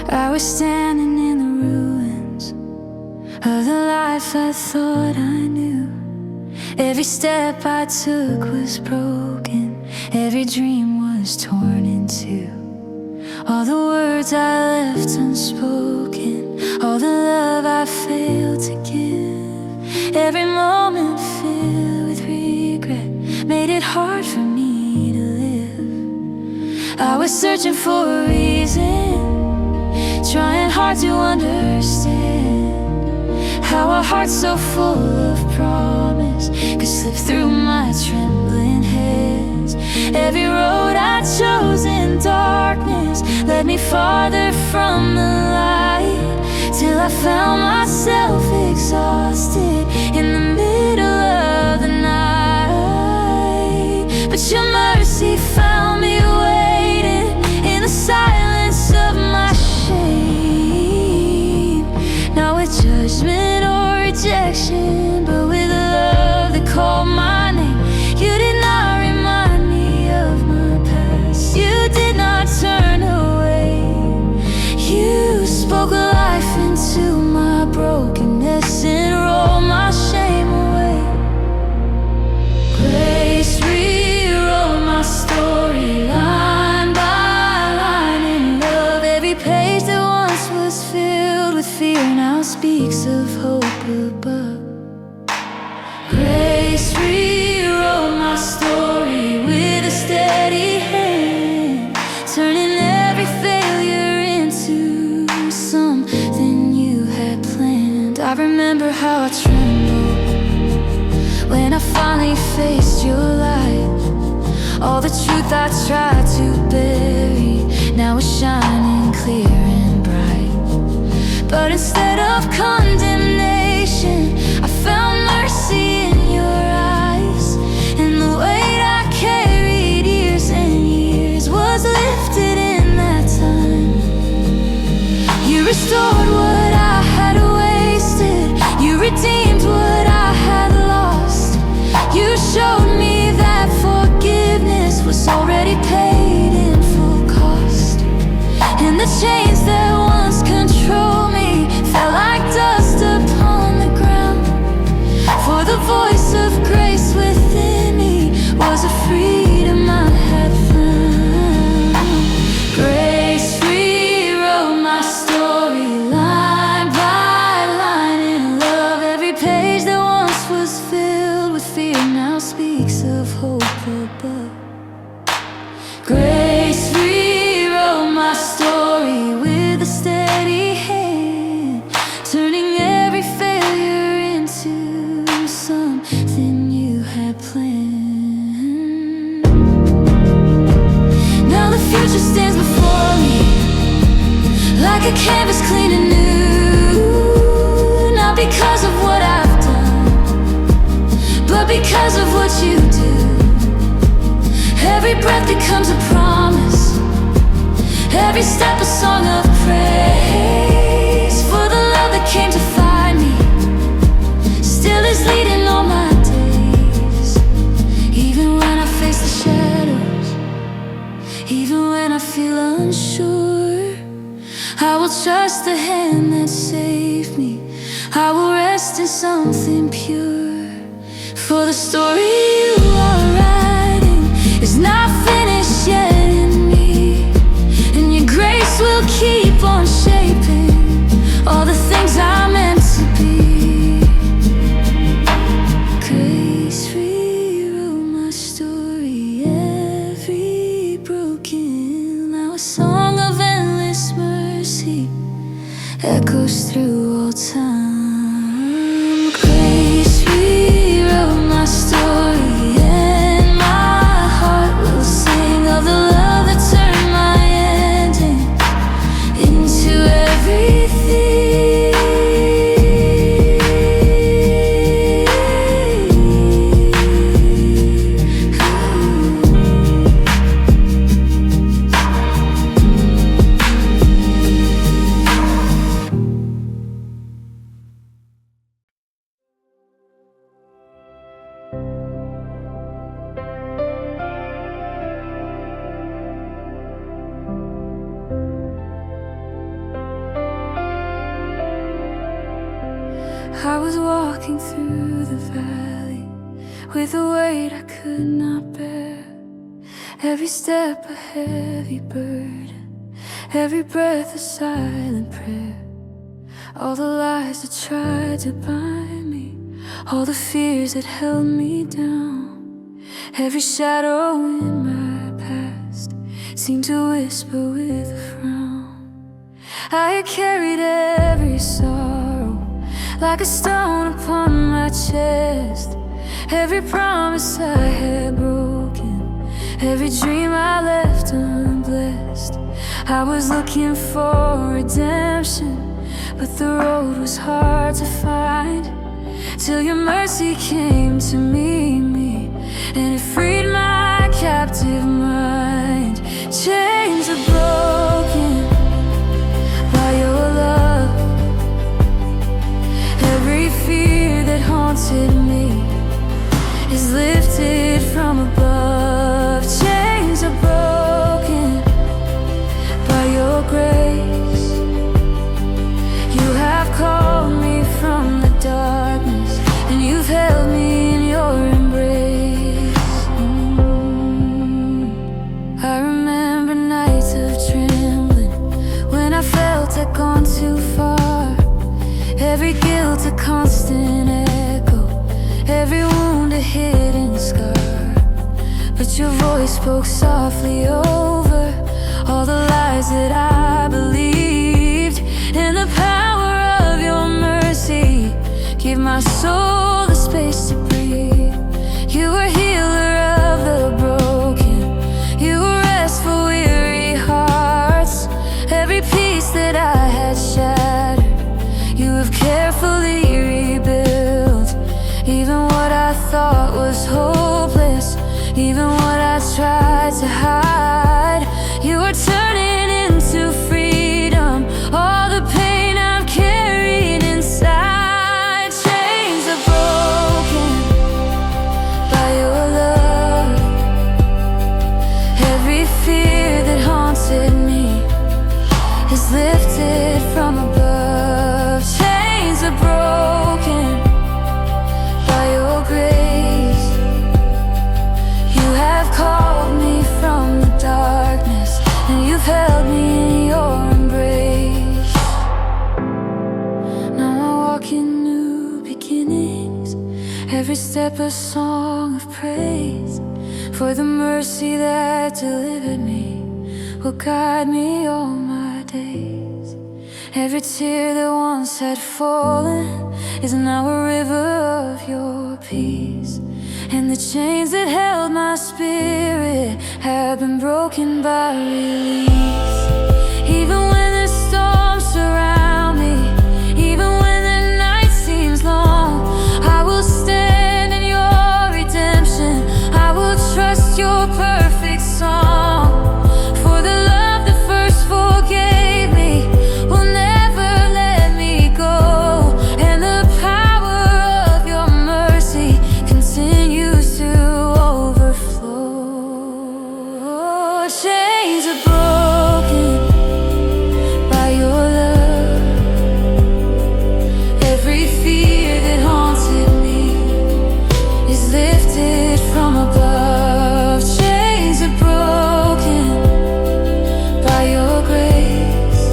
I was standing in the ruins of the life I thought I knew. Every step I took was broken, every dream was torn in two. All the words I left unspoken, all the love I failed to give, every moment filled with regret made it hard for me to live. I was searching for a reason, trying hard to understand how a heart so full of promise could slip through my trembling hands. Every road I chose in darkness led me farther from the light, till I found myself exhausted in the middle of the night. But your mercy found me waiting in the silence of my shame, not with judgment or rejection, but with a love that called my name. You did not remind me of my past, you did not turn away. You spoke life into my brokenness and rolled my shame away. Grace rewrote my story line by line in love. Every page that once was filled with fear now speaks of hope above. Grace rewrote my story with a steady hand, turning every failure into something you had planned. I remember how I trembled when I finally faced your light. All the truth I tried to bury now is shining clear and bright. But instead of condemnation, I found mercy in your eyes, and the weight I carried years and years was lifted in that time. You restored what I had wasted, you redeemed what I had lost. You showed me that forgiveness was already paid in full cost, and the chains that once controlled me fell like dust upon the ground. For the voice of grace within me was a freedom I had found. Grace rewrote my story line by line in love. Every page that once was filled with fear now speaks of hope above. Grace rewrote my story with a steady hand, turning every failure into something you had planned. Now the future stands before me like a canvas clean and new, not because of what I've done, but because of what you do. Every breath becomes a promise, every step a song of praise, for the love that came to find me still is leading all my days. Even when I face the shadows, even when I feel unsure, I will trust the hand that saved me, I will rest in something pure. For the story you are writing is not finished yet in me, and your grace will keep on shaping all the things I'm meant to be. Grace rewrote my story, every broken, now a song of endless mercy echoes through all time. Grace rewrote my story, and my heart will sing of the love that turned my ending into everything. I was walking through the valley with a weight I could not bear. Every step a heavy burden, every breath a silent prayer. All the lies that tried to bind me, all the fears that held me down. Every shadow in my past seemed to whisper with a frown. I had carried every sorrow like a stone upon my chest. Every promise I had broken, every dream I left unblessed. I was looking for redemption, but the road was hard to find, till your mercy came to meet me, and it freed my captive mind. Chains are broken by your love. Every fear that haunted me is lifted from above. Chains are broken by your grace. You have called me from the darkness, and you've held me in your embrace. I remember nights of trembling when I felt I'd gone too far. Every guilt a constant echo, every wound a hidden scar. But your voice spoke softly over all the lies that I believed, and the power of your mercy gave my soul the space to breathe. You were healer of the broken, you were rest for weary hearts. Every piece that I had shattered, you have carefully rebuilt. Even what I thought was hopeless, even what I tried to hide, you are turning into freedom. All the pain I've carried inside. Chains are broken by your love. Every fear that haunted me is lifted from above. Chains are broken by your grace. You have called me from the darkness, and you've held me in your embrace. Now I walk in new beginnings, every step a song of praise. For the mercy that delivered me will guide me all my days. Every tear that once had fallen is now a river of your peace, and the chains that held my spirit have been broken by release. Even when the storms surround me, even when the night seems long, I will stand in your redemption. I will trust your perfect song. For the love that first forgave me will never let me go, and the power of your mercy continues to overflow. Chains are broken by your love. Every fear that haunted me is lifted from above. Chains are broken by your grace.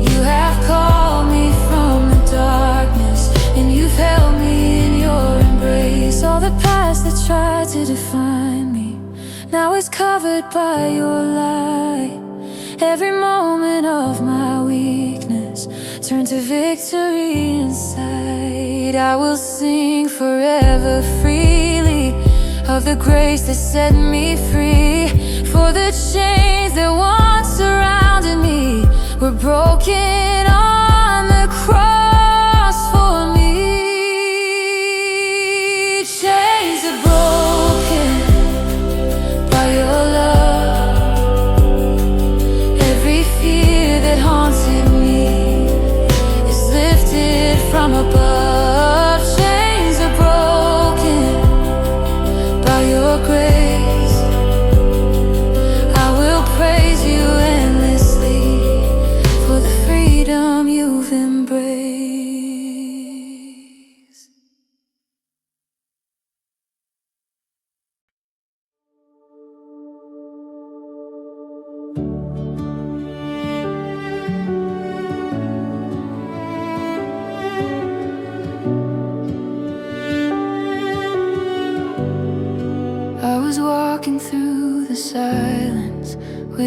You have called me from the darkness, and you've held me in your embrace. All the past that tried to define me now is covered by your light. Every moment of my weakness turned to victory inside. I will sing forever freely of the grace that set me free. For the chains that once surrounded me were broken on the cross for me. Chains are broken by your love. Every fear that haunted me is lifted from above. Chains are broken by your grace. I will praise you endlessly for the freedom you've embraced.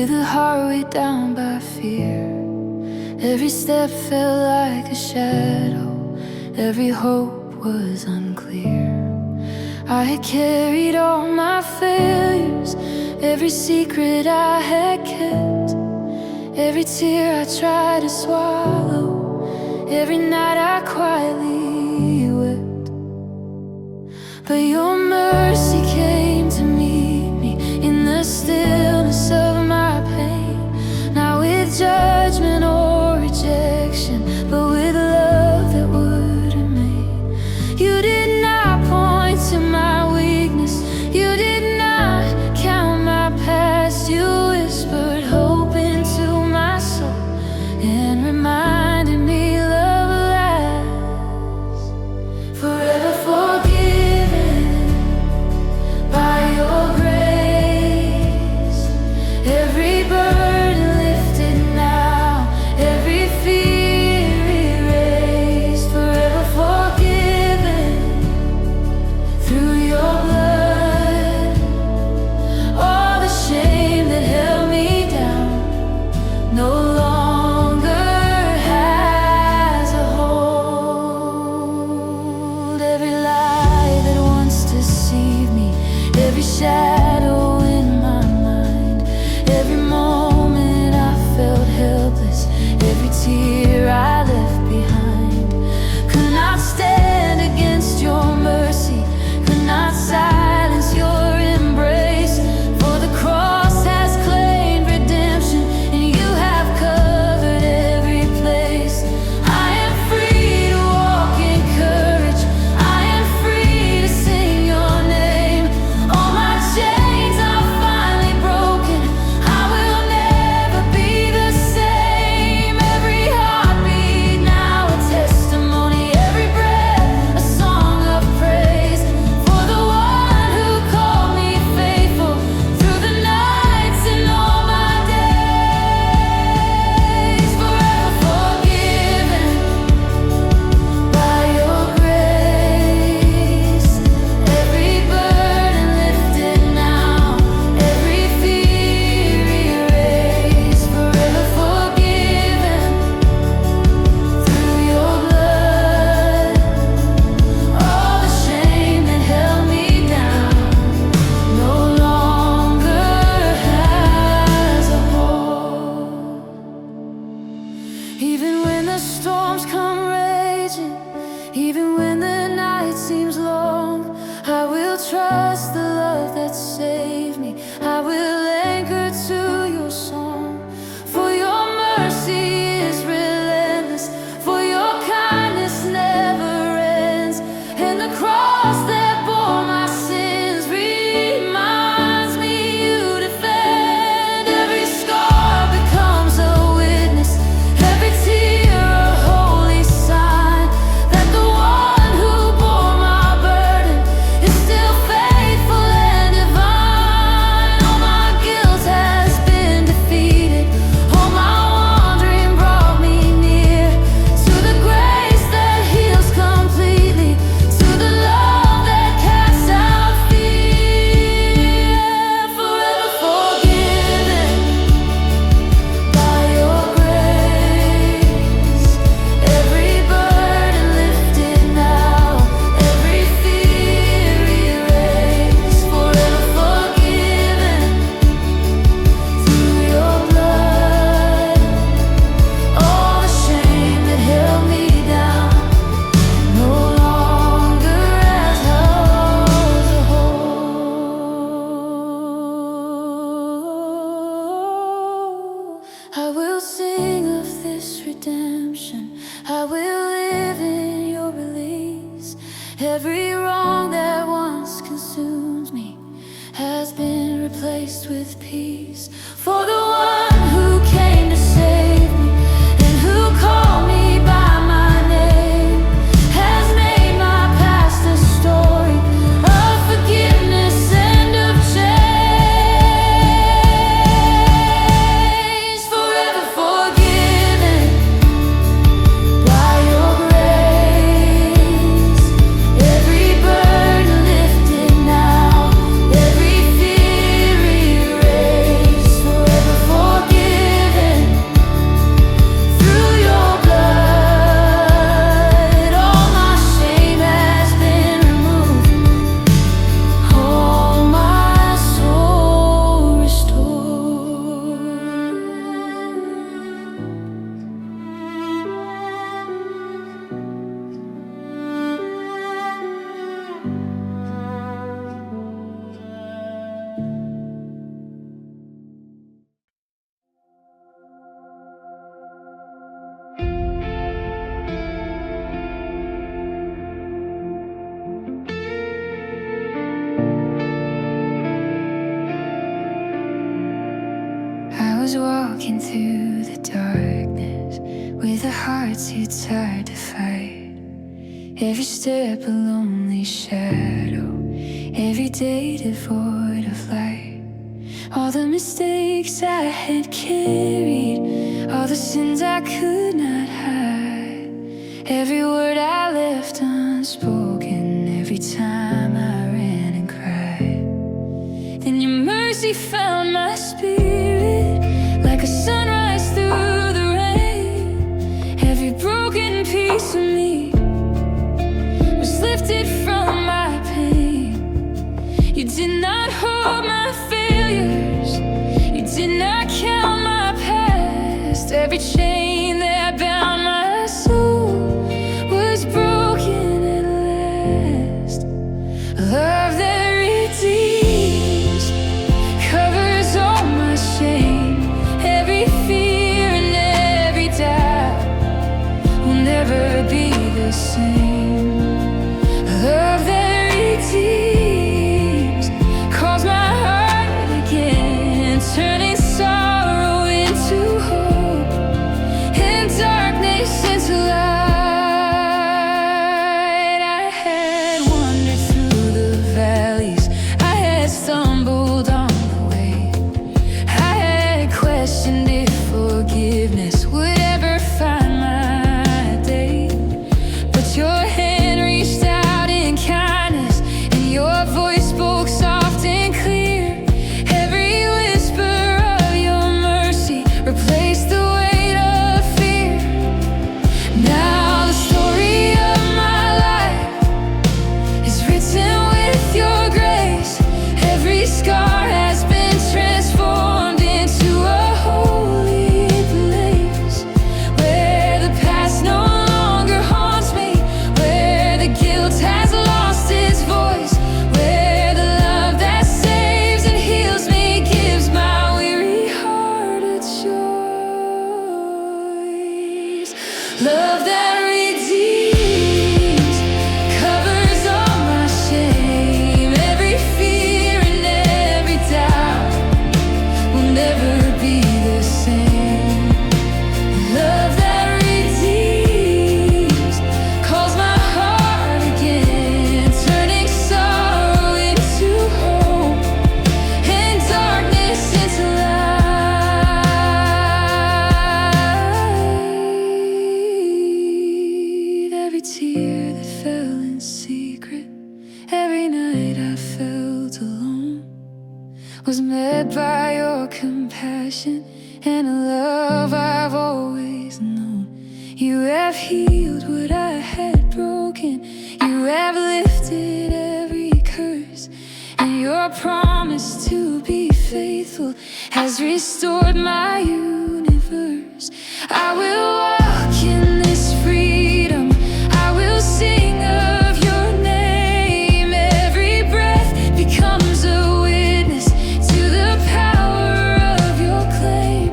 with a heart weighed down by fear. Every step felt like a shadow, every hope was unclear. I had carried all my failures, every secret I had kept, every tear I tried to swallow, every night I quietly wept. But your mercy came to meet me in the stillness of my pain, not with judgment or rejection, but with love that would remain. You did not point to my weakness, you did not count my past. You whispered hope into my soul and reminded me love lasts. Forever forgiven by your grace, every burden lifted now, every fear erased. Forever forgiven through your blood. All the shame that held me down no longer has a hold. Every lie that once deceived me, every shadow in my mind, every moment I felt helpless, every tear I left behind, could not stand against your mercy, could not silence your embrace. For the cross has claimed redemption, and you have covered every place. I am free to walk in courage, I am free to sing your name. All my chains are finally broken, I will never be the same. Every heartbeat now a testimony, every breath a song of praise. For the one who called me faithful through the nights and all my days. Forever forgiven by your grace, every burden lifted now, every fear erased. Forever forgiven through your blood. All the shame that held me down no longer has a hold. Even when the storms come raging, even when the night seems long, I will trust the love that saved me, I will anchor to your song. For your mercy is relentless, for your kindness never ends, and the cross that bore my sins reminds me you defend. Every scar becomes a witness, every tear a holy sign, that the one who bore my burden is still faithful and divine. All my guilt has been defeated, all my wandering brought me near to the grace that heals completely, to the love that casts out fear. Forever forgiven by your grace, every burden lifted now, every fear erased. Forever forgiven through your blood. All the shame that held me down no longer has a hold. I will sing of this redemption, I will live in your release. Every wrong that once consumed me has been replaced with peace. For the one who came to save me and who called me by my name has made my past a story of forgiveness and of change. Forever forgiven by your grace, every burden lifted now, every fear erased. Forever forgiven. it's hard to fight. Every step a lonely shadow, every day devoid of light. All the mistakes I had carried, all the sins I could not hide. Every word I left unspoken, every time I ran and cried. Then your mercy found my spirit, like a sunrise through the rain. Every broken piece of me was lifted from my pain. You did not hold my failures, you did not count my past. Every chain that bound my soul was broken at last. Love that redeems, covers all my shame. Every fear and every doubt will never be the same. Love that redeems, calls my heart again, turning sorrow into hope and darkness into light. I had wandered through the valleys, I had stumbled on the way. I had questioned if forgiveness would ever find my day. But your hand reached out in kindness, and your voice spoke soft and clear. Every whisper of your mercy replaced the weight of fear. Now the story of my life is written with your grace. Every scar has been transformed into a holy place, where the past no longer haunts me, where the guilt has lost its voice, where the love that saves and heals me gives my weary heart a choice. Love that redeems, covers all my shame. Every fear and every doubt will never be the same. Love that redeems, calls my heart again, turning sorrow into hope and darkness into light. Every tear that fell in secret, every night I felt alone, was met by your compassion and a love I've always known. You have healed what I had broken, you have lifted every curse, and your promise to be faithful has restored my universe. I will walk in this freedom, I will sing of your name. Every breath becomes a witness to the power of your claim.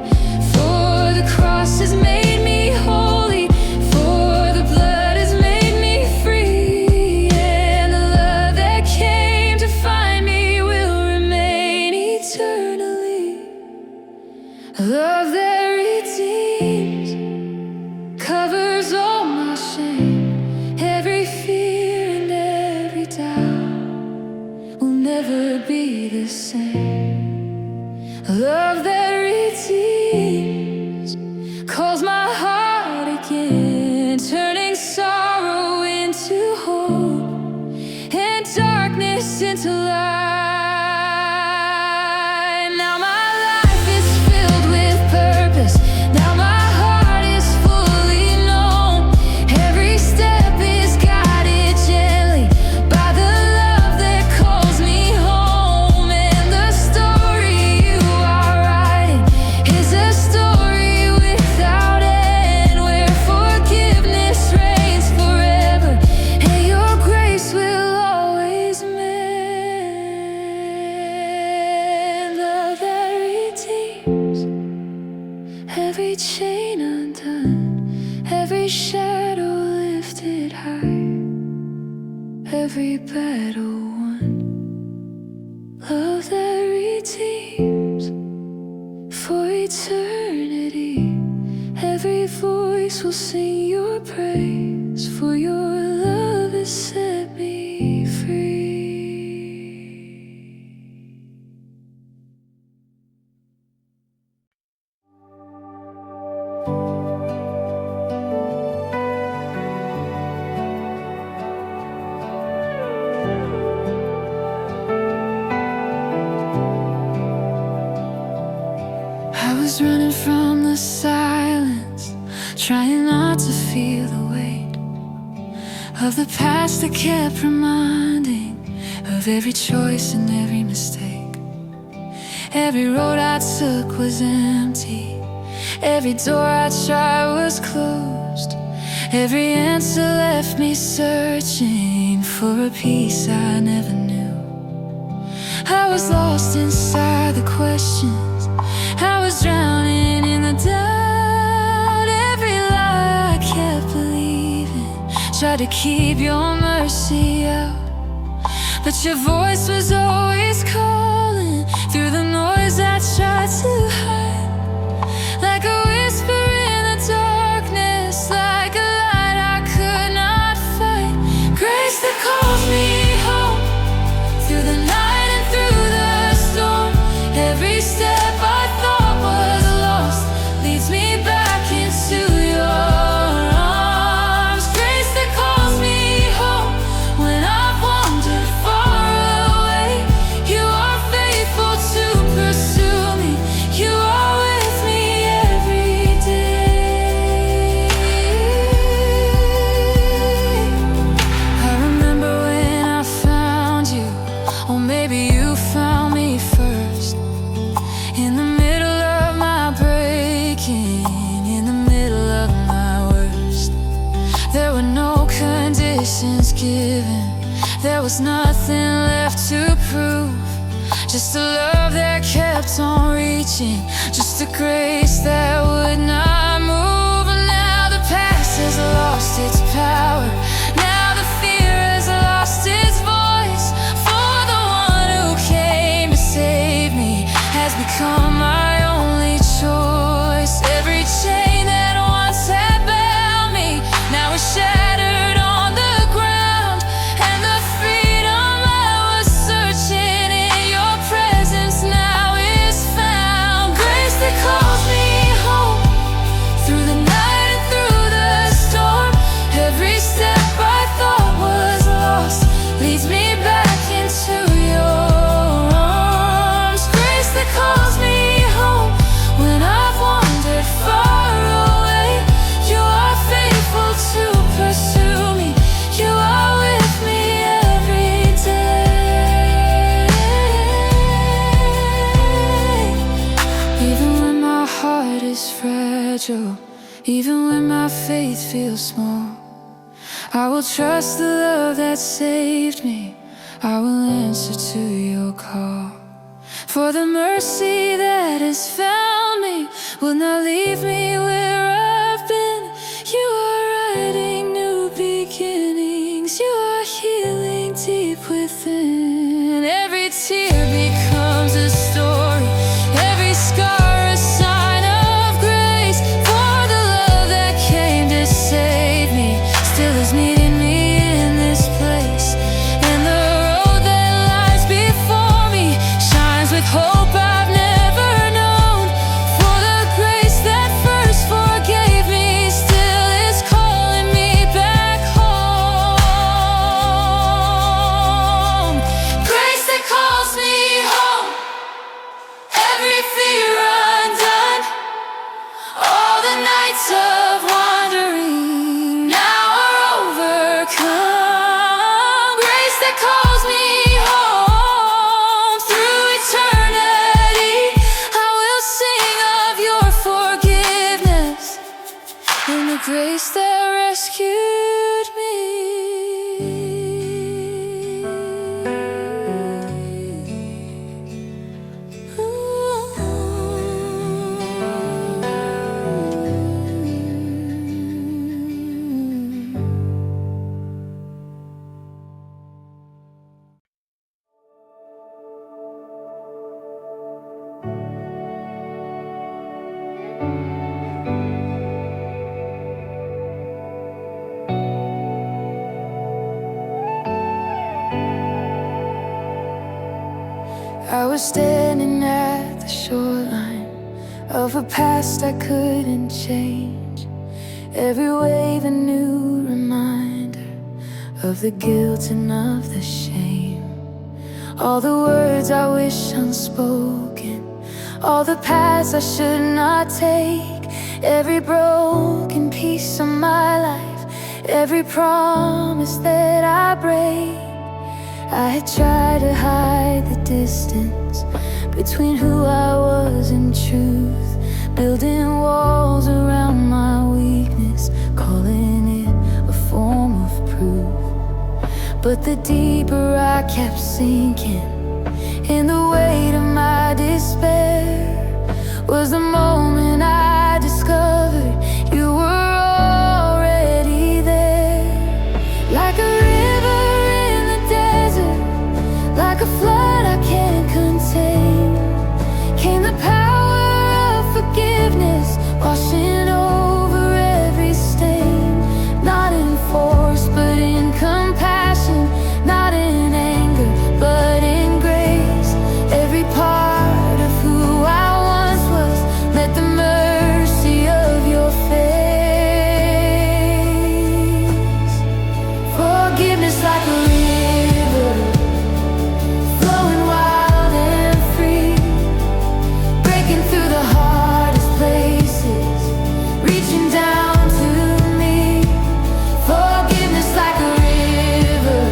For the cross has made me holy, for the blood has made me free, and the love that came to find me will remain eternally. Love that redeems, covers all my shame. Every fear and every doubt will never be the same. Love that redeems, calls my heart again, turning sorrow into hope and darkness into light. Now my life is filled with purpose, now my heart is fully known. Every step is guided gently by the love that calls me home. And the story you are writing is a story without end, where forgiveness reigns forever and your grace will always mend. Love that redeems, every chain undone, every shadow lifted high, every battle won. Love that redeems for eternity, every voice peace will sing your praise, for your love has set me free. I was running from the silence, trying not to feel the weight of the past that kept reminding of every choice and every mistake. Every road I took was empty, every door I tried was closed. Every answer left me searching for a peace I never knew. I was lost inside the questions, I was drowning in the doubt. Every lie I kept believing tried to keep your mercy out, but your voice was always calling through the noise I tried to hide. Like a whisper in the darkness, like a light I could not fight. Grace that calls me home through the night and through the storm. Every step I thought was lost leads me back into your arms. Grace that calls me home when I've wandered far away. You are faithful to pursue me, you are with me every day. I remember when I found you, or maybe you found me first. In the middle of my breaking, in the middle of my worst, there were no conditions given, there was nothing left to prove. Just a love that kept on reaching, just a grace that would not move. And now the past has lost its power, now the fear has lost its voice. For the one who came to save me has become my only choice. Every chain that once had bound me now is shattered on the ground, and the freedom I was searching in your presence now is found. Grace that calls me home through the night and through the storm. Every step I thought was lost leads me back into your arms. Grace that calls me home when I've wandered far away. You are faithful to pursue me, you are with me every day. Even when my heart is fragile, even when my faith feels small, I will trust the love that saved me, I will answer to your call. For the mercy that has found me will not leave me where I've been. You are writing new beginnings, you are healing deep within. Every tear becomes a story, every scar a sign of grace. For the love that came to save me still is meeting me in this place, and the road that lies before me shines with hope I've never known. For the grace that first forgave me still is calling me back home. Grace that calls me home, every fear undone, all the nights of wandering now are overcome. Grace that calls me home through eternity, I will sing of your forgiveness and the grace that rescued me. was standing at the shoreline of a past I couldn't change. Every wave a new reminder of the guilt and of the shame. All the words I wish unspoken, all the paths I should not take. Every broken piece of my life, every promise that I break. I had tried to hide the distance between who I was and truth, building walls around my weakness, calling it a form of proof. But the deeper I kept sinking in the weight of my despair was the moment I discovered you were already there. Like a river in the desert, like a flood I can't contain, came the power of forgiveness, washing over every stain. Not in force, but in compassion, not in anger, but in grace. Every part of who I once was met the mercy of your face. Forgiveness like a river, flowing wild and free, breaking through the hardest places, reaching down to me. Forgiveness like a river,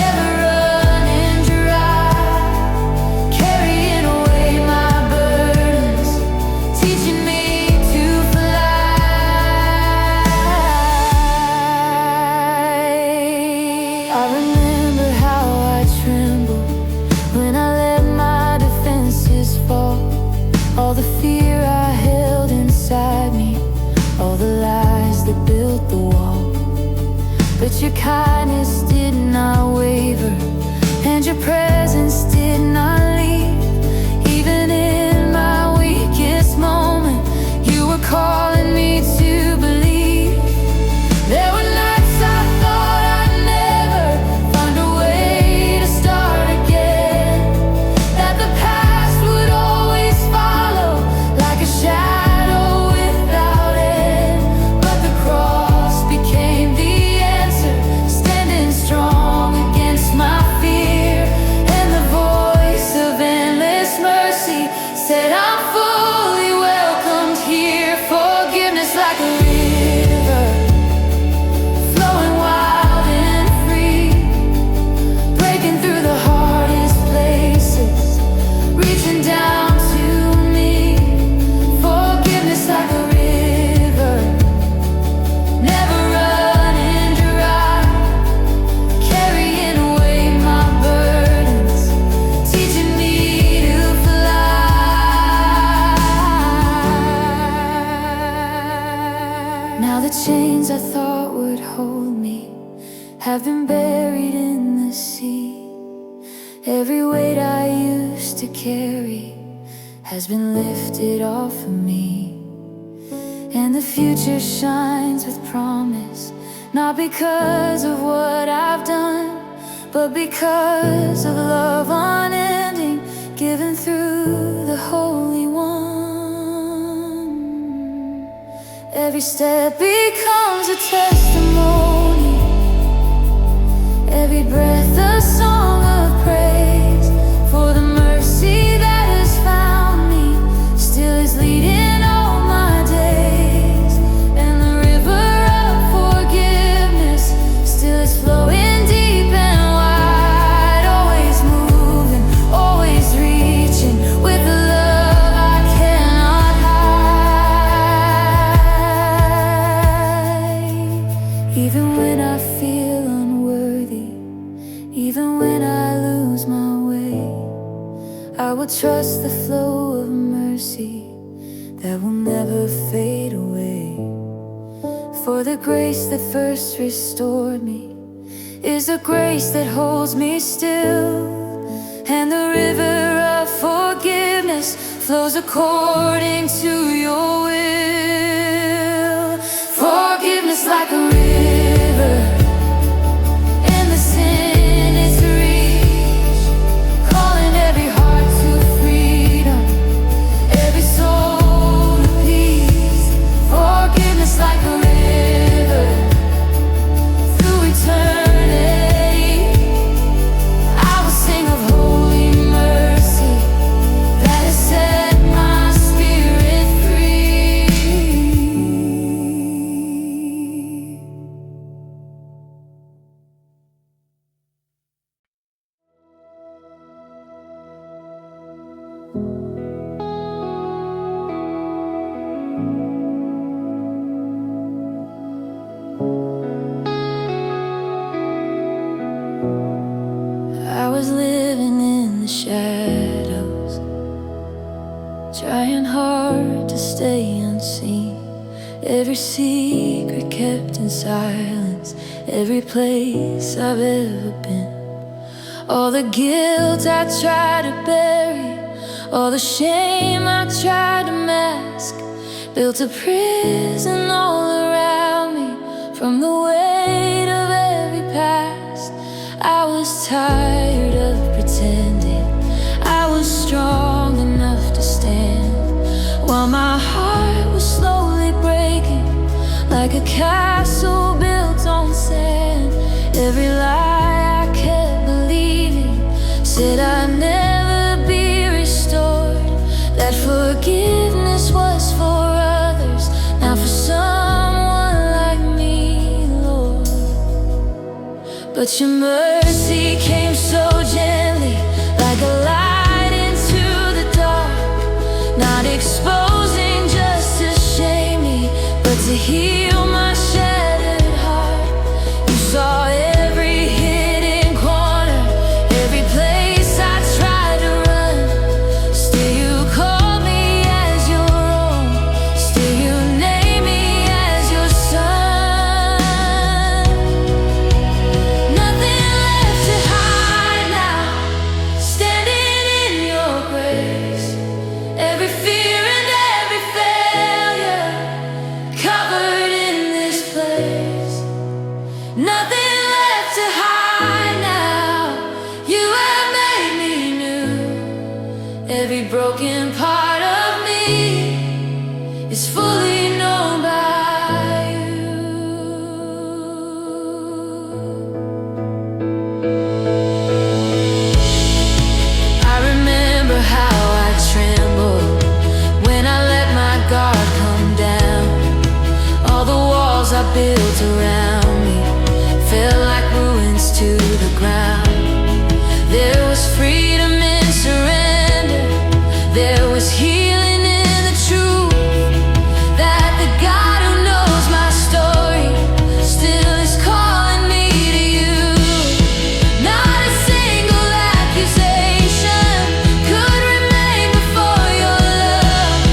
never running dry, carrying away my burdens, teaching me to fly. I remember how I trembled when I let my defenses fall, all the fear I held inside me, all the lies that built the wall. But your kindness did not waver, and your presence did not leave. Even in my weakest moment, you were calling me to believe. There were nights I thought I'd never find a way to start again, that the past would always follow like a shadow without end. But the cross became the answer, standing strong against my fear. And the voice of endless mercy said, I'm fully welcomed here. Forgiveness like a river, flowing wild and free, breaking through the hardest places, reaching down to me. Forgiveness like a river, never running dry, carrying away my burdens, teaching me to fly. Now the chains I thought would hold me have been buried in the sea. Every weight I used to carry has been lifted off of me. And the future shines with promise, not because of what I've done, but because of love unending, given through the Holy One. Every step becomes a testimony, every breath a song of praise, for the mercy that has found me still is leading all my days. And the river of forgiveness still is flowing deep and wide, always moving, always reaching, with a love I cannot hide. Even when I feel unworthy, even when I lose my way, I will trust the flow of mercy that will never fade away. For the grace that first restored me is the grace that holds me still, and the river of forgiveness flows according to your will. Forgiveness like a river, and the sin is reached, calling every every secret kept in silence, every place I've ever been. All the guilt I tried to bury, all the shame I tried to mask, built a prison all around me from the weight of every past. I was tired of pretending I was strong enough to stand, while my heart was slowly breaking like a castle built on sand. Every lie I kept believing said I'd never be restored, that forgiveness was for others, not for someone like me, Lord. But your mercy came so gently, like a light into the dark, not exposing just to shame me, but to heal my shattered heart. You saw every hidden corner, every place I tried to run. Still you called me as your own, still you named me as your son. Nothing left to hide now, standing in your grace. Every fear and every failure covered in this place. Nothing left to hide now, you have made me new. Every broken part of me is fully known by you. I remember how I trembled when I let my guard come down. All the walls I built around me fell like ruins to the ground. There was freedom in surrender, there was healing in the truth, that the God who knows my story still is calling me to you. Not a single accusation could remain before your love,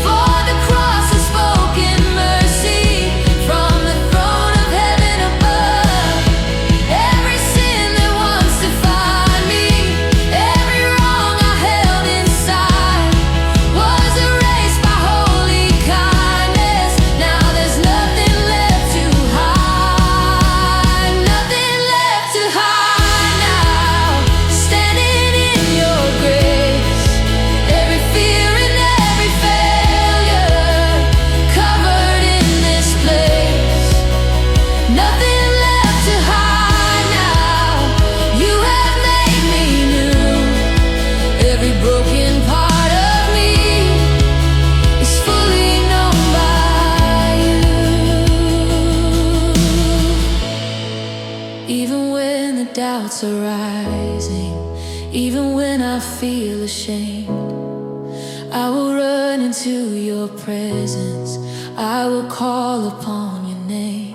for the cross has spoken mercy from the throne of heaven above. Every sin that once defined me, every wrong I held inside, was erased by holy kindness. Now there's nothing left to hide, nothing left to hide now, standing in your grace. Every fear and every failure covered in this place. Nothing left to hide now, you have made me new. Every broken part of me is fully known by you. Even when the doubts are rising, even when I feel ashamed, I will run into your presence, I will call upon your name.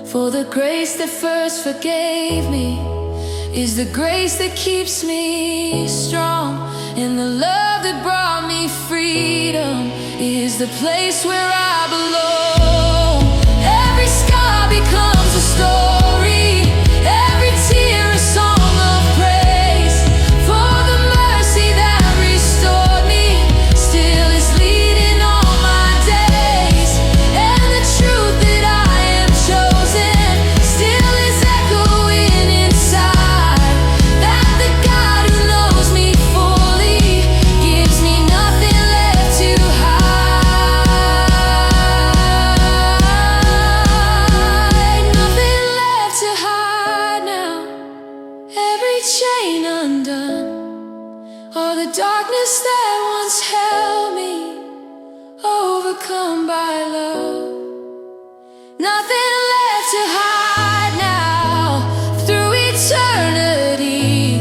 For the grace that first forgave me is the grace that keeps me strong, and the love that brought me freedom is the place where I belong. Every scar becomes a story, every tear a song of praise, for the mercy that restored me still is leading all my days, and the truth that I am chosen still is echoing inside, that the God who knows me fully gives me nothing left to hide, nothing left to hide now. Every chain undone, all the darkness that once held me, overcome by love. Nothing left to hide now, through eternity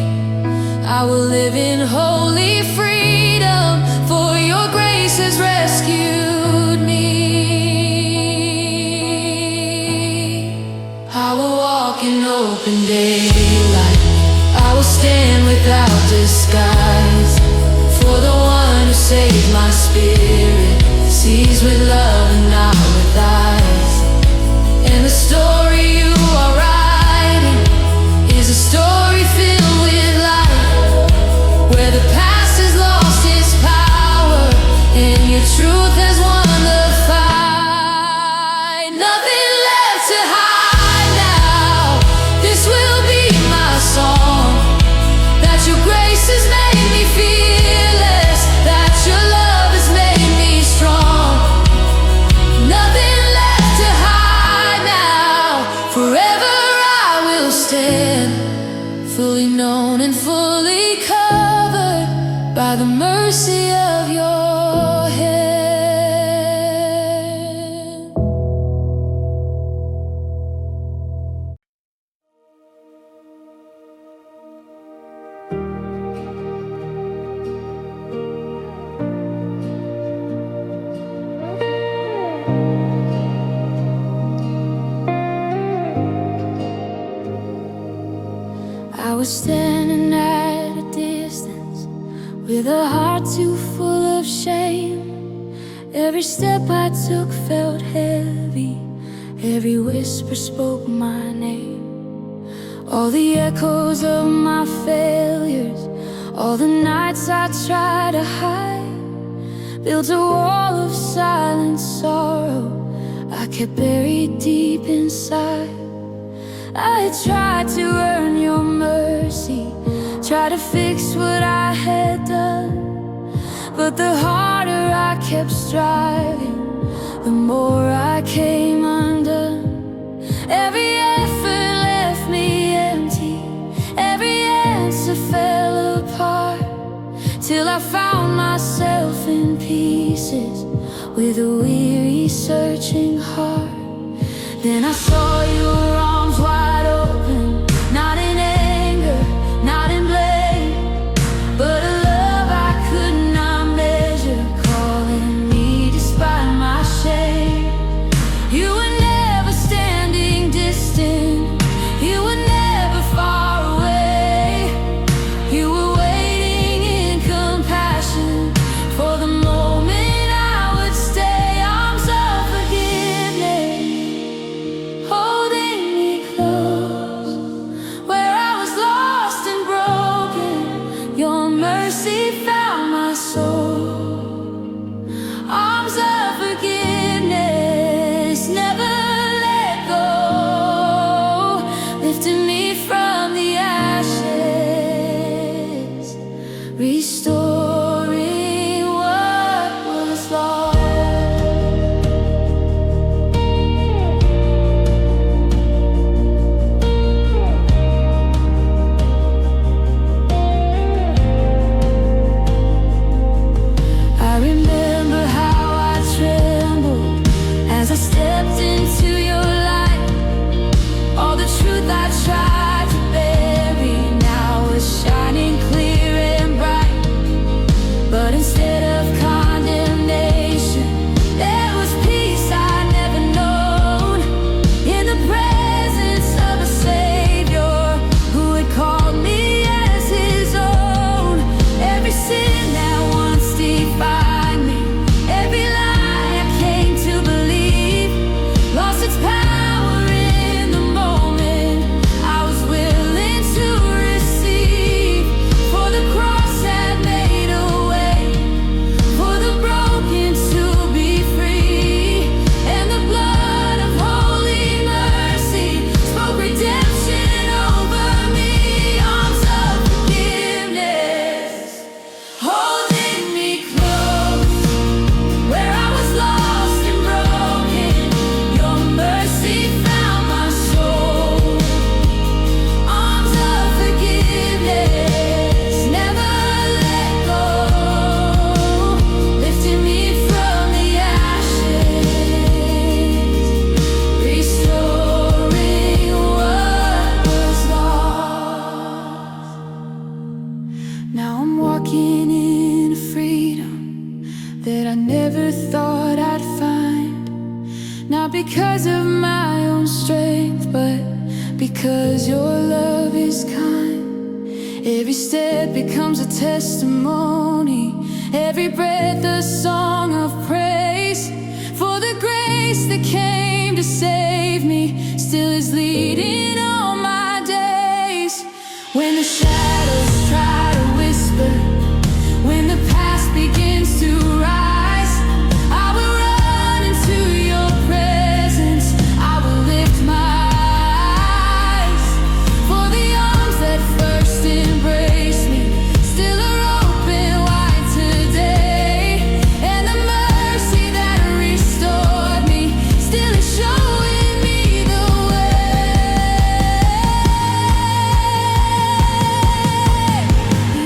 I will live in holy freedom, for your grace has rescued me. I will walk in open daylight, I will stand without disguise, for the one who saved my spirit sees with love and not lies. And the story you are writing is a story filled with light, where the past has lost its power and your truth has won the fight. Nothing left to hide now. This will be my song. That your grace has made me fearless, that your love has made me strong. Nothing left to hide now. Forever I will stand, fully known and fully covered by the mercy of your hand. I was standing at a distance with a heart too full of shame. Every step I took felt heavy, every whisper spoke my name. All the echoes of my failures, all the nights I tried to hide, built a wall of silent sorrow I kept buried deep inside. I tried to earn your mercy, tried to fix what I had done, but the harder I kept striving, the more I came undone. Every effort left me empty, every answer fell apart, till I found myself in pieces with a weary searching heart. Then I saw your arms wide open, not in anger, not in blame, but a love I could not measure, calling me despite my shame. You were never standing distant, you were never far away. You were waiting in compassion for the moment I would stay. Arms of forgiveness holding me close, where I was lost and broken. Your mercy found my soul. Arms of forgiveness never let go, lifting me from the ashes, restoring what was lost. I remember how I trembled as I stepped into your light. All the truth I tried to bury now was shining clear and bright. But instead of condemnation, there was peace I'd never known, in the presence of a Savior who had called me as his own. Every sin that once defined me, every lie I came to believe, lost its power in the moment I was willing to receive. For the cross had made a way for the broken to be free, and the blood of holy mercy spoke redemption over me. Arms of forgiveness holding me close, where I was lost and broken. Your mercy found my soul. Arms of forgiveness never let go, lifting me from the ashes, restoring what was lost. Now I'm walking in a freedom that I never thought I'd find, not because of my own strength, but because your love is kind. Every step becomes a testimony, every breath a song of praise, for the grace grace that came to save me still is leading all my days. When the shadows try to whisper, when the past begins to rise, I will run into your presence. I will lift my eyes, for the arms that first embraced me still are open wide today, and the mercy that restored me still is showing me the way.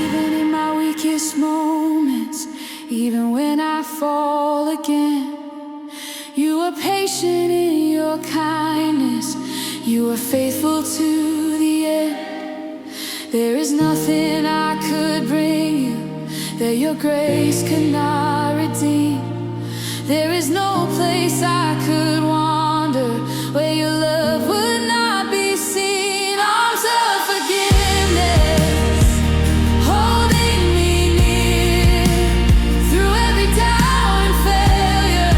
Even in my weakest moments, even when I fall again, you are patient in your kindness, you are faithful to the end. There is nothing I could bring you that your grace could not redeem. There is no place I could wander where your love would not be seen. Arms of forgiveness holding me near through every doubt and failure.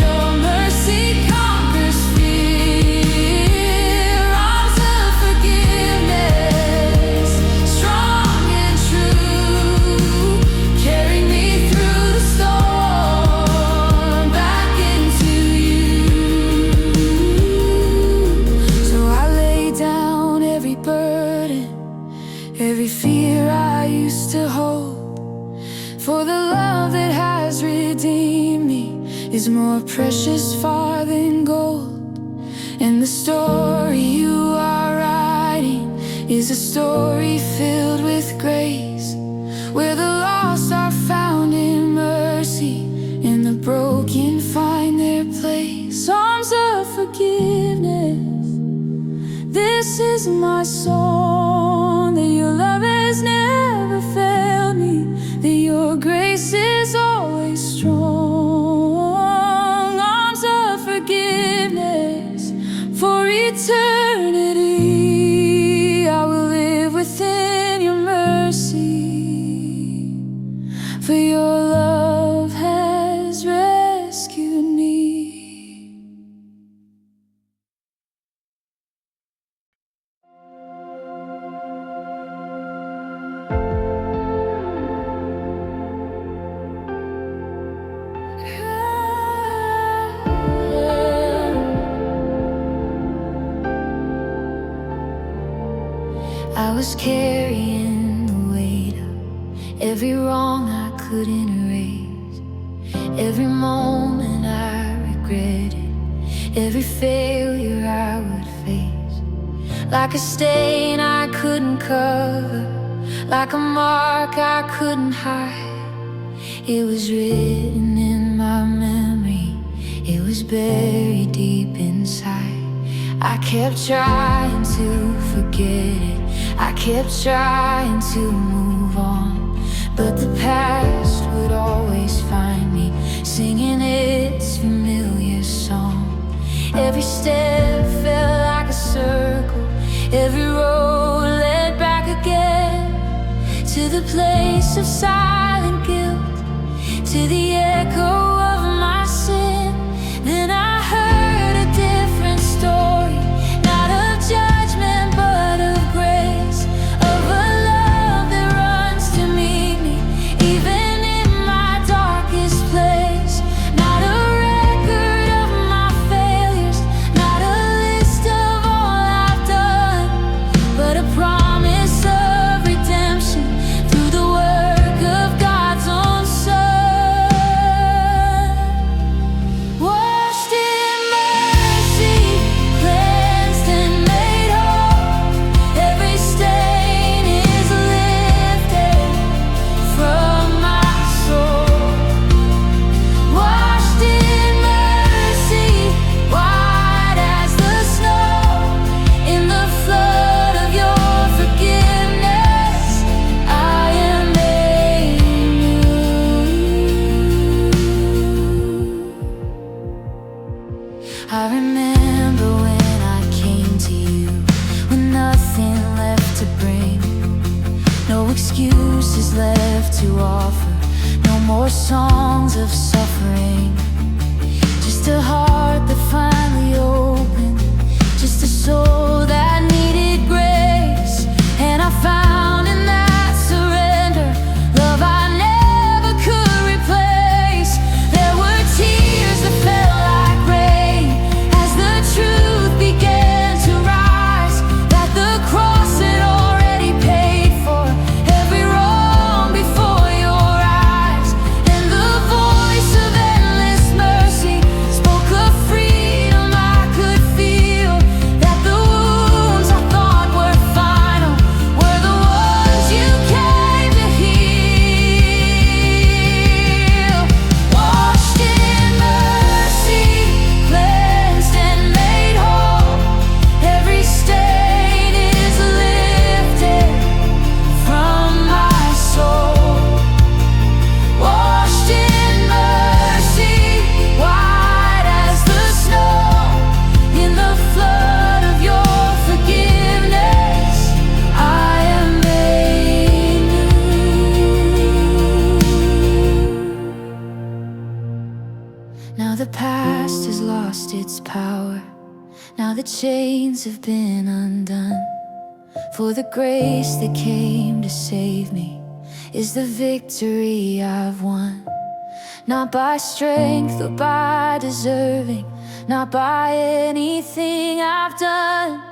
Your mercy conquers fear. Arms of forgiveness, strong and true, carry me through the storm back into you. So I lay down every burden, every fear I used to hold, for the love that has redeemed me is more precious far than gold. And the story you are writing is a story filled with grace, where the lost are found in mercy and the broken find their place. Arms of forgiveness, this is my song, that your love has never failed me, that your grace is always strong. Arms of forgiveness, for eternity I will live within your mercy, for your love has rescued me. I was carrying the weight of every wrong I couldn't erase, every moment I regretted, every failure I would face. Like a stain I couldn't cover, like a mark I couldn't hide. It was written in my memory, it was buried deep inside. I kept trying to forget it, I kept trying to move on, but the past would always find me singing its familiar song. Every step felt like a circle, every road led back again to the place of silent guilt, to the echo of my sin. Then I heard a different story, not of judgment but of grace, of a love that runs to meet me even in my darkest place. Not a record of my failures, not a list of all I've done, but a promise of redemption through the work of God's own Son. Washed in mercy, cleansed and made whole, every stain is lifted from my soul. Washed in mercy, white as the snow, in the flood of your forgiveness, I am made new. I remember when I came to you with nothing left to bring, no excuses left to offer, no more songs of suffering, just a heart that past has lost its power. Now the chains have been undone. For the grace that came to save me is the victory I've won. Not by strength or by deserving, not by anything I've done,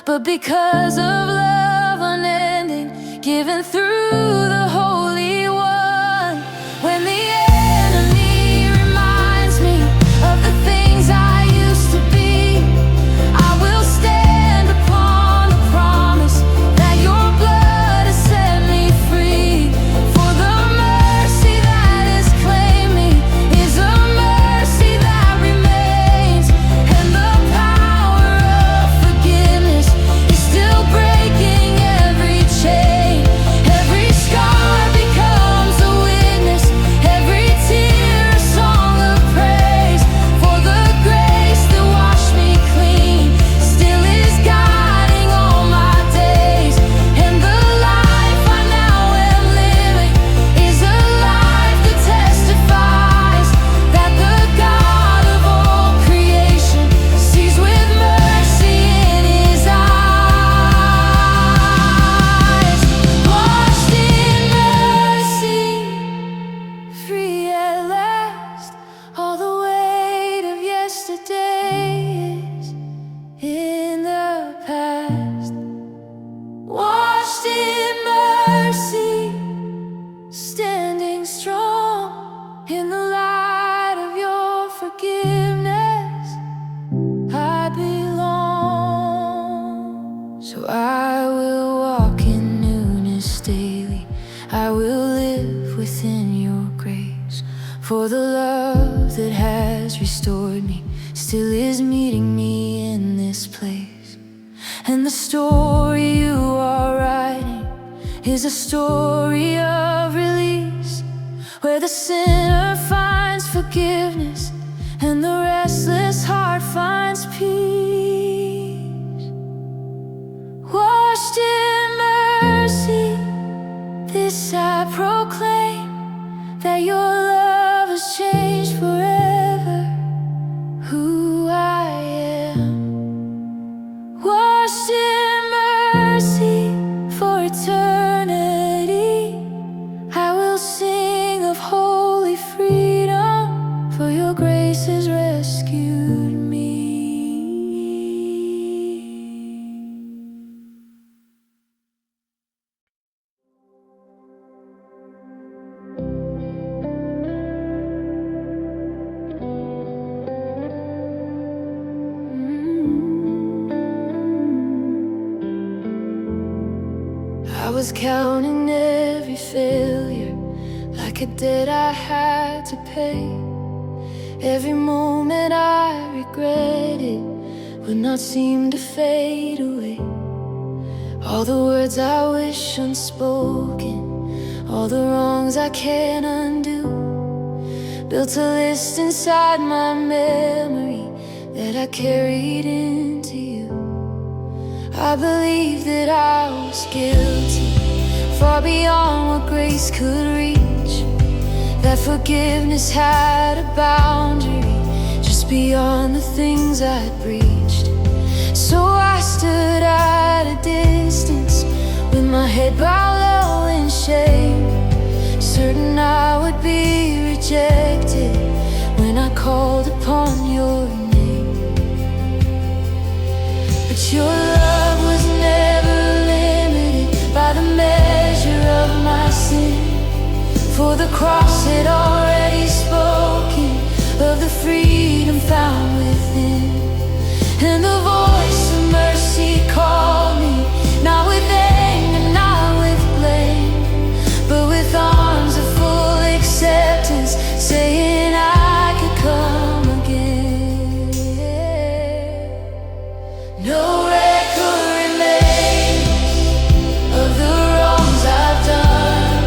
but because of love unending, given through the Holy One. When the enemy reminds me of the things I used to be, I will stand upon the promise that your blood has set me free. For the mercy that has claimed me is a mercy that remains, and the power of forgiveness is still breaking every chain. Every scar becomes a witness, every tear a song of praise. For the grace that washed me clean still is guiding all my days, and the life I now am living is a life that testifies that the God of all creation sees with mercy in his eyes. Washed in mercy, free at last. All the weight of yesterday is in the past. Washed in mercy, standing strong in the light of your forgiveness. I belong. So I will walk in newness daily. I will live within your grace. For the love that has restored me still is meeting me in this place. And the story you are writing is a story of release, where the sinner finds forgiveness and the restless heart finds peace. Washed in mercy, this I proclaim, that your love has changed forever who I am. Washed in mercy for eternity, I will sing of holy freedom, for your grace has rescued me. I was counting every failure like a debt I had to pay. Every moment I regretted would not seem to fade away. All the words I wish unspoken, all the wrongs I can't undo, built a list inside my memory that I carried into you. I believe that I was guilty, far beyond what grace could reach, that forgiveness had a boundary just beyond the things I'd breached. So I stood at a distance with my head bowed low in shame, certain I would be rejected when I called upon your name. But your love was never limited by the measure of my sin, for the cross had already spoken of the freedom found within. And the voice of mercy called me, not with anger, not with blame, but with arms of full acceptance, saying I could come again. No record remains of the wrongs I've done.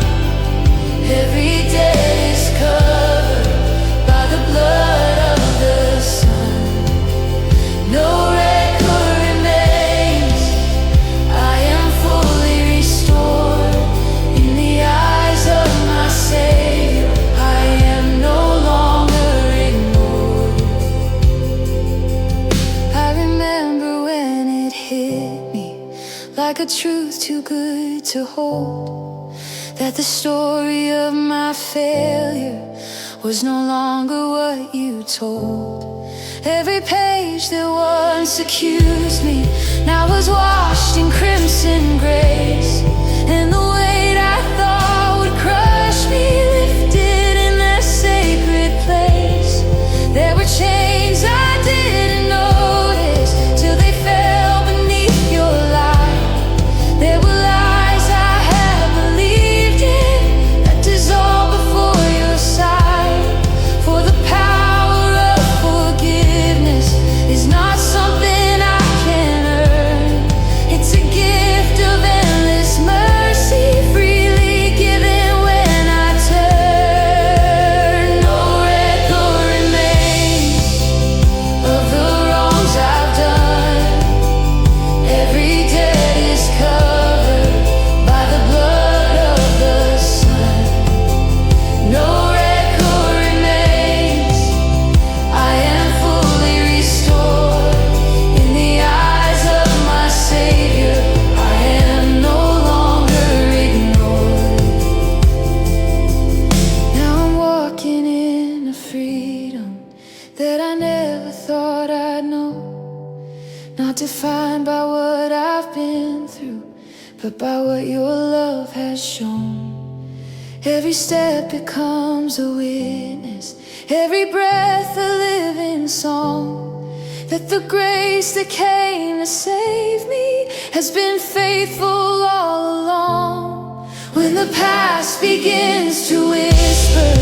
Every day is covered by the blood of the Son. like a truth too good to hold, that the story of my failure was no longer what you told. Every page that once accused me now was washed in crimson grace, and the weight I thought would crush me lifted in that sacred place. There were chains I didn't notice till they fell beneath your light. There were lies I had believed in that dissolved before your sight. For the power of forgiveness is not something I can earn. It's a gift of endless mercy, freely given when I turn. No record remains of the wrongs I've done. Every debt is covered by the blood of the Son. No record remains. I am fully restored in the eyes of my Savior. I am no longer ignored. Now I'm walking in a freedom that I never thought I'd know. Not defined by what I've been through, but by what your love has shown. Every step becomes a witness, every breath a living song, that the grace that came to save me has been faithful all along. When the past begins to whisper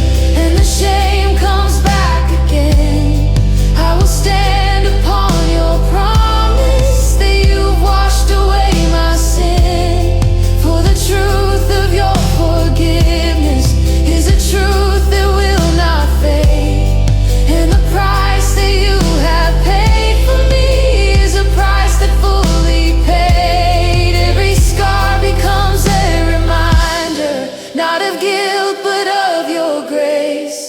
and the shame comes back again, I will stand upon your promise that you've washed away my sin. For the truth of your forgiveness is a truth that will not fade, and the price that you have paid for me is a price that fully paid. Every scar becomes a reminder, not of guilt but of your grace,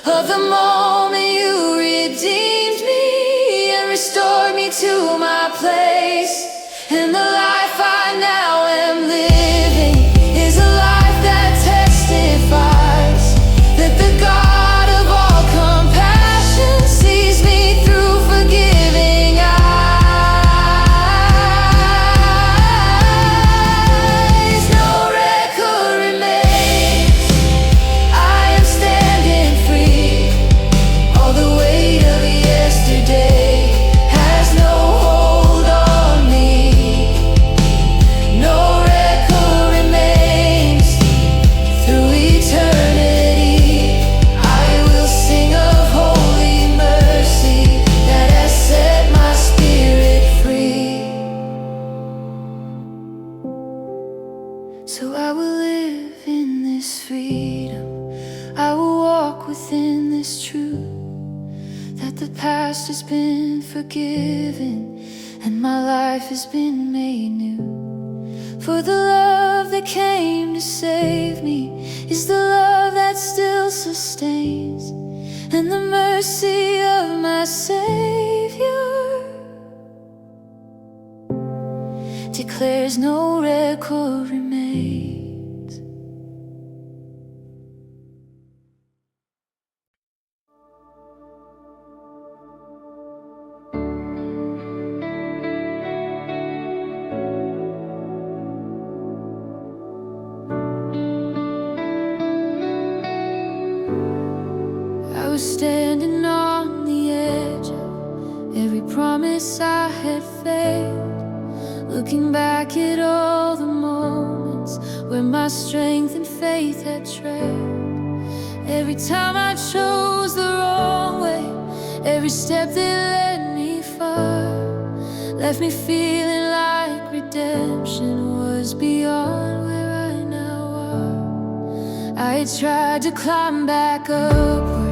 of the moment you redeemed me and restored me to my place. And the life I now am living is a life that testifies that the God of all compassion sees me through forgiving eyes. No record remains. I am standing free. All the weight of yesterday has no hold on me. No record remains. Through eternity, I will sing of holy mercy that has set my spirit free. So I will live in this freedom, I will walk within this truth, that the past has been forgiven and my life has been made new. For the love that came to save me is the love that still sustains, and the mercy of my Savior declares no record remains. I was standing on the edge of every promise I had failed, looking back at all the moments where my strength and faith had trailed. Every time I chose the wrong way, every step that led me far, left me feeling like redemption was beyond where I now are. I had tried to climb back upward,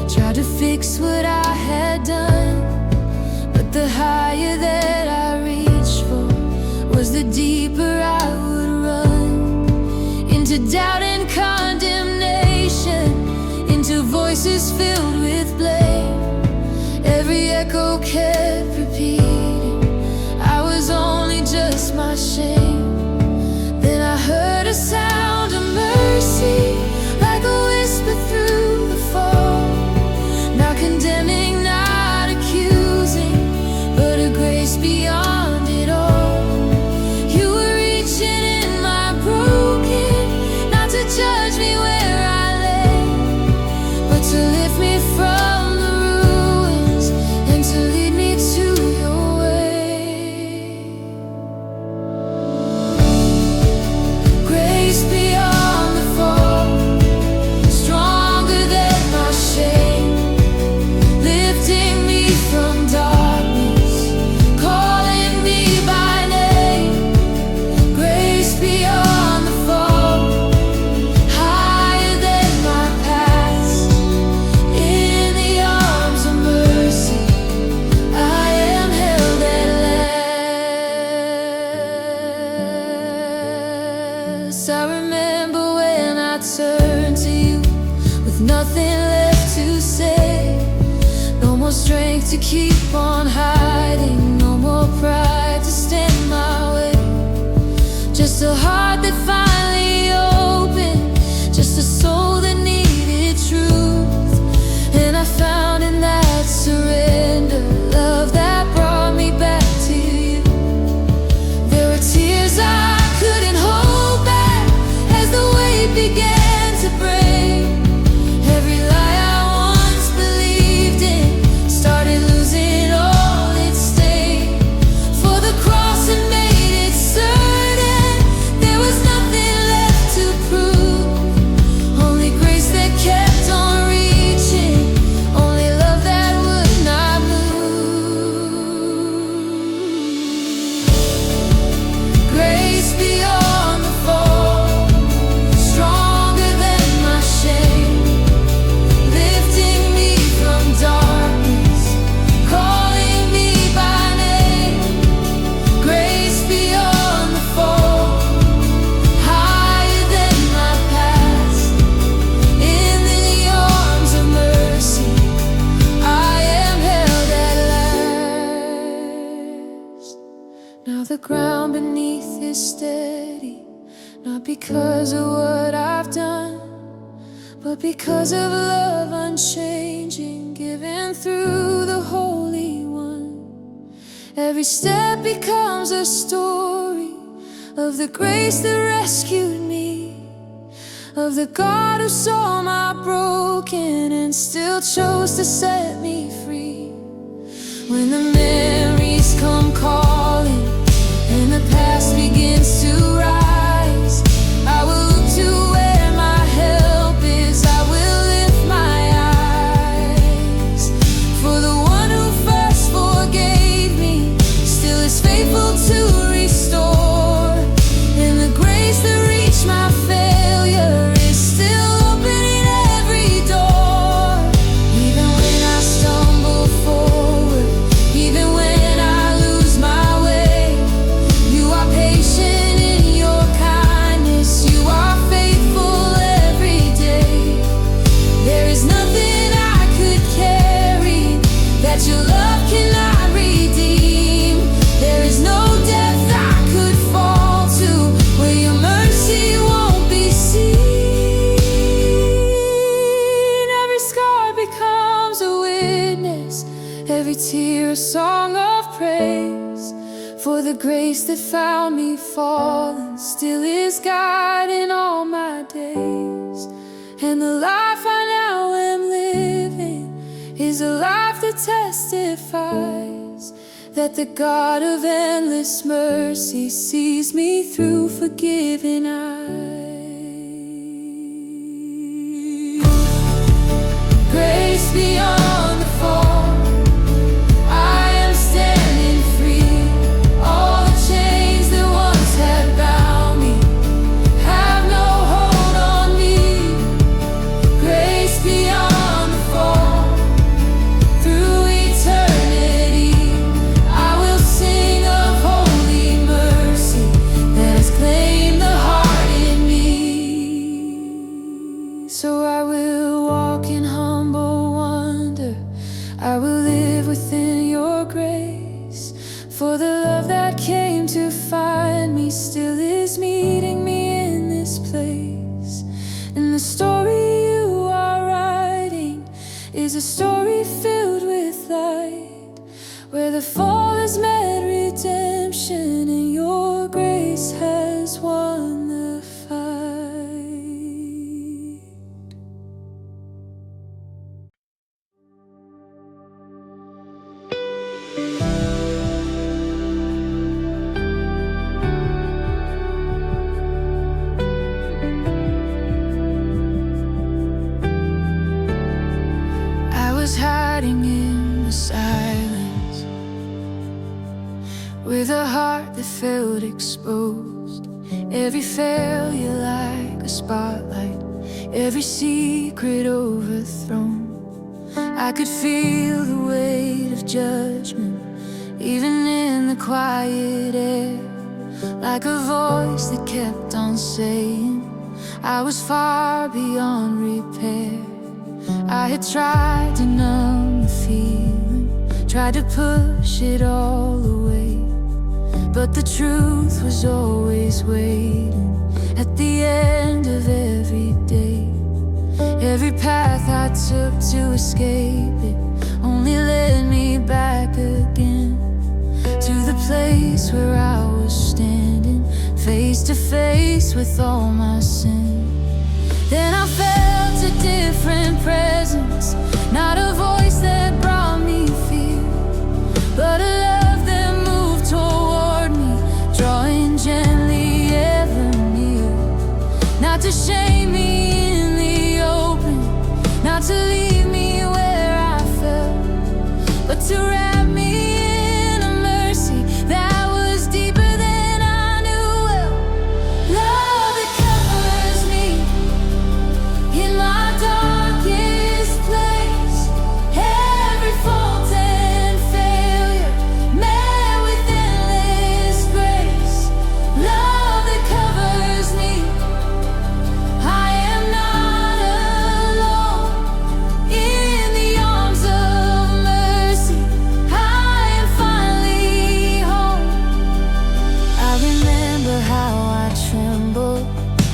tried to fix what I had done, but the higher that I reached for was the deeper I would run, into doubt and condemnation, into voices filled with blame. Every echo kept repeating I was only just just my shame. Then I heard a sound of mercy, like a whisper through the phone. Not condemning, not accusing, but a grace beyond it all. You were reaching in my broken, not to judge me where I lay, but to lift me from the ruins and to lead me to your way. Grace beyond the fall, stronger than my shame, lifting me from darkness, calling me by name. Grace beyond the fall, higher than my past. In the arms of mercy, I am held at last. I remember when I turned to you with nothing left to say. No more strength to keep on hiding, no more pride to stand my way. Just a heart that finally opened, just a soul that needed truth. And I found in that surrender love that brought me back to you. There were tears I couldn't hold back as the weight began to break. Every lie I once believed in started losing all its sting. For the cross had made it certain there was nothing left to prove. Only grace that kept on reaching, only love that would not move. Grace beyond the fall, stronger than my shame, lifting me from darkness, calling me by name. Grace beyond the fall, higher than my past. In the arms of mercy, I am held at last. Now the ground beneath is steady, not because of what I've done, but because of love unchanging, given through the Holy One. Every step becomes a story of the grace that rescued me, of the God who saw my broken and still chose to set me free. When the memories come calling and the past begins to rise, I will look to where my help is. I will lift my eyes, for the one who first forgave me still is faithful to restore. And the grace that reached my failure is still opening every door. Even when I stumble forward, even when I lose my way, you are patient in your kindness, you are faithful every day. There is nothing I could carry that your love cannot redeem. There is no depth I could fall to where your mercy won't be seen. Every scar becomes a witness, every tear a song of praise. For the grace that found me fallen still is guiding all my days. And the life I now am living is a life that testifies that the God of endless mercy sees me through forgiving eyes. Grace beyond the fall, I am standing free. All the chains that once had bound me have no hold on me. Grace beyond the fall, through eternity, I will sing of holy mercy that has claimed the heart in me. So I will walk in humble wonder, I will live within your grace, for the love that came to find a story filled with light, where the fall has met redemption and your grace has won the fight. I was hiding in the silence, with a heart that felt exposed. Every failure like a spotlight, every secret overthrown. I could feel the weight of judgment, even in the quiet air, like a voice that kept on saying I was far beyond repair. I had tried to numb the feeling, tried to push it all away, but the truth was always waiting at the end of every day. Every path I took to escape it only led me back again to the place where I was standing, face to face with all my sin. Then I felt a different presence, not a voice that brought me fear, but a love that moved toward me, drawing gently ever near. Not to shame me in the open, not to leave me where I fell, but to wrap me in a mercy that was deeper than I knew well. Love that covers me in my darkest place, every fault and failure met with endless grace. Love that covers me, I am not alone. In the arms of mercy, I am finally home. I remember how I trembled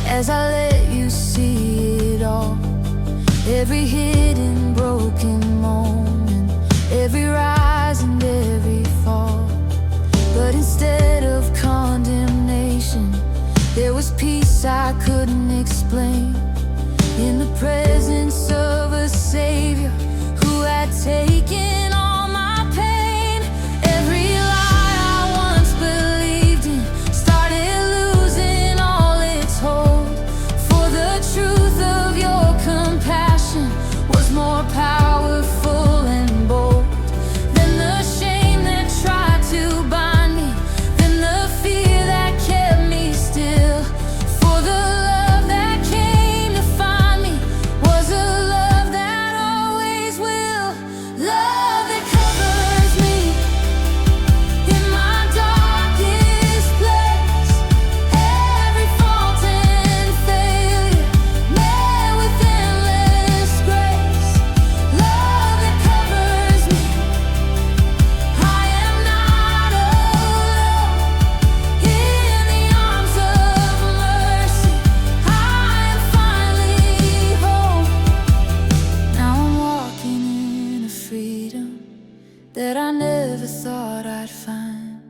as I let you see it all. Every hidden broken moment, every rise and every fall. But instead of condemnation, there was peace I couldn't explain, in the presence of a Savior who had taken all my pain. Every lie I once believed in started losing all its hold, for the truth of your compassion was more powerful and bold than the shame that tried to bind me, than the fear that kept me still. For the love that came to find me was a love that always will. Love that covers me in my darkest place, every fault and failure met with endless grace. Love that covers me, I am not alone. In the arms of mercy, I am finally home. Now I'm walking in a freedom that I never thought I'd find,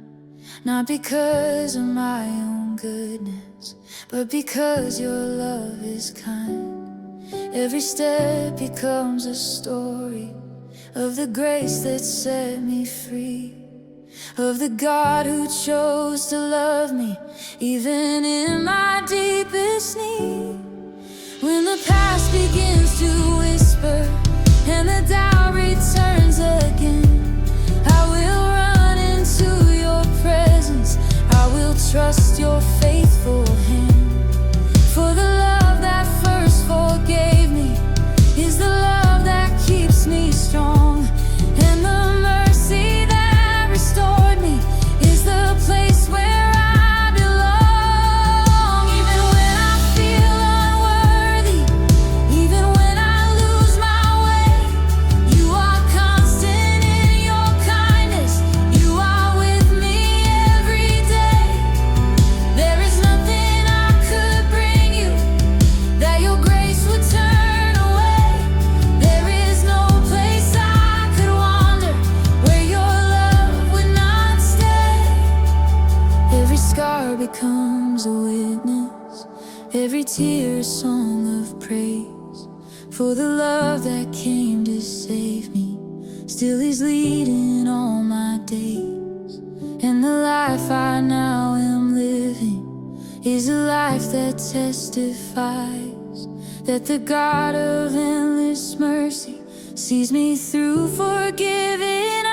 not because of my own goodness, but because your love is kind. Every step becomes a story of the grace that set me free, of the God who chose to love me even in my deepest need. When the past begins to whisper and the doubt returns again, I will run into your presence, I will trust your faithful hand. For the love that first forgave me is the love that keeps me strong, and the mercy that restored me is the place where I belong. Even when I feel unworthy, even when I lose my way, you are constant in becomes a witness, every tear a song of praise, for the love that came to save me still is leading all my days. And the life I now am living is a life that testifies that the God of endless mercy sees me through, forgiving